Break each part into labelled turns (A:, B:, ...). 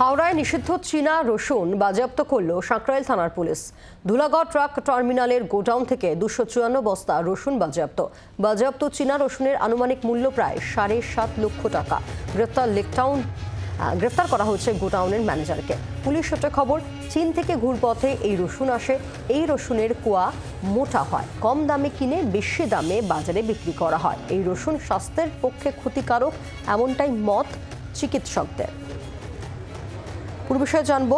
A: হাওড়ায় নিষিদ্ধ চীনা রসুন বাজেয়াপ্ত করল সাঁকরাইল থানার পুলিশ। ধুলাগড় ট্রাক টার্মিনালের গোডাউন থেকে 254 বস্তা রসুন বাজেয়াপ্ত চীনা রসুনের আনুমানিক মূল্য প্রায় 7.5 লক্ষ টাকা। গ্রেফতার করা হয়েছে গোডাউনের ম্যানেজারকে। পুলিশ সূত্রে খবর, চীন থেকে ঘুরপথে এই রসুন আসে। এই রসুনের কোয়া মোটা হয়, কম দামে কিনে বেশি দামে বাজারে বিক্রি করা হয়। এই রসুন স্বাস্থ্যের পক্ষে ক্ষতিকারক, এমনটাই মত চিকিৎসকদের। পুরো বিষয়ে জানবো,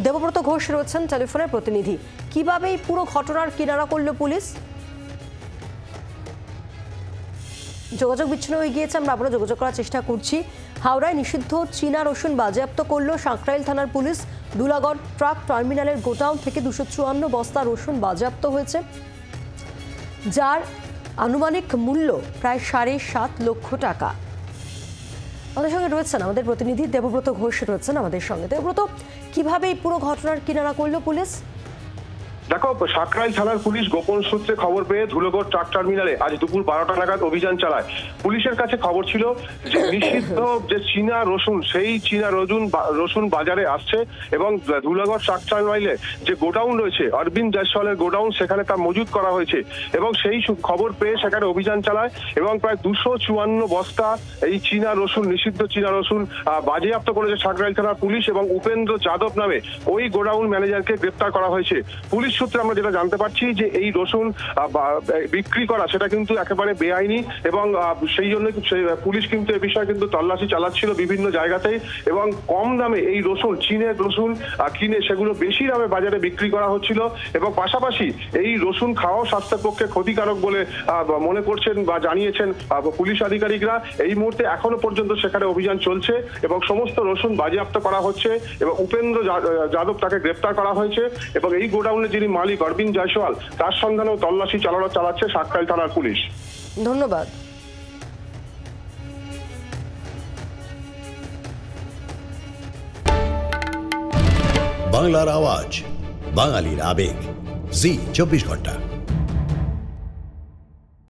A: দেবব্রত ঘোষ রয়েছেন টেলিফোনের প্রতিনিধি। কিভাবে এই পুরো ঘটনার কিনারা করলো পুলিশ? যোগাযোগ বিচ্ছিন্ন হয়ে গিয়েছে, আমরা আবারও যোগাযোগ করার চেষ্টা করছি। হাওড়ায় নিষিদ্ধ চীনা রসুন বাজেয়াপ্ত করলো সাঁকরাইল থানার পুলিশ। ধুলাগড় ট্রাক টার্মিনালের গোডাউন থেকে 254 বস্তা রসুন বাজেয়াপ্ত হয়েছে, যার আনুমানিক মূল্য প্রায় 7.5 লক্ষ টাকা। আমাদের সঙ্গে রয়েছেন আমাদের প্রতিনিধি দেবব্রত ঘোষ রয়েছেন আমাদের সঙ্গে। দেবব্রত, কিভাবে এই পুরো ঘটনার কিনারা করলো পুলিশ?
B: দেখো, সাঁকরাইল থানার পুলিশ গোপন সূত্রে খবর পেয়ে ধুলাগড় ট্রাক টার্মিনালে আজ দুপুর 12টা নাগাদ অভিযান চালায়। পুলিশের কাছে খবর ছিল যে নিষিদ্ধ যে চীনা রসুন, সেই চীনা রসুন বাজারে আসছে এবং ধুলাগড় ট্রাক টার্মিনালে যে গোডাউন রয়েছে অরবিন্দ জয়সওয়ালের গোডাউন, সেখানে তা মজুত করা হয়েছে এবং সেই খবর পেয়ে সেখানে অভিযান চালায় এবং প্রায় 254 বস্তা এই চীনা রসুন, নিষিদ্ধ চীনা রসুন বাজেয়াপ্ত করেছে সাঁকরাইল থানার পুলিশ এবং উপেন্দ্র যাদব নামে ওই গোডাউন ম্যানেজারকে গ্রেপ্তার করা হয়েছে। পুলিশ সূত্রে আমরা যেটা জানতে পারছি যে এই রসুন বিক্রি করা সেটা কিন্তু একেবারে বেআইনি এবং সেই জন্য পুলিশ কিন্তু এ বিষয়ে কিন্তু তল্লাশি চালাচ্ছিল বিভিন্ন জায়গাতেই এবং কম দামে এই রসুন, চীনের রসুন কিনে সেগুলো বেশি দামে বাজারে বিক্রি করা হচ্ছিল এবং পাশাপাশি এই রসুন খাওয়াও স্বাস্থ্যের পক্ষে ক্ষতিকারক বলে মনে করছেন বা জানিয়েছেন পুলিশ আধিকারিকরা। এই মুহূর্তে এখনো পর্যন্ত সেখানে অভিযান চলছে এবং সমস্ত রসুন বাজেয়াপ্ত করা হচ্ছে এবং উপেন্দ্র যাদব তাকে গ্রেপ্তার করা হয়েছে এবং এই গোডাউনে যিনি মালিক অরবিন্দ জয়সওয়াল, তার সন্ধানেও তল্লাশি চালাচ্ছে সাঁকরাইল থানার পুলিশ।
A: ধন্যবাদ।
C: বাংলার আওয়াজ, বাঙালির আবেগ, জি 24 ঘন্টা।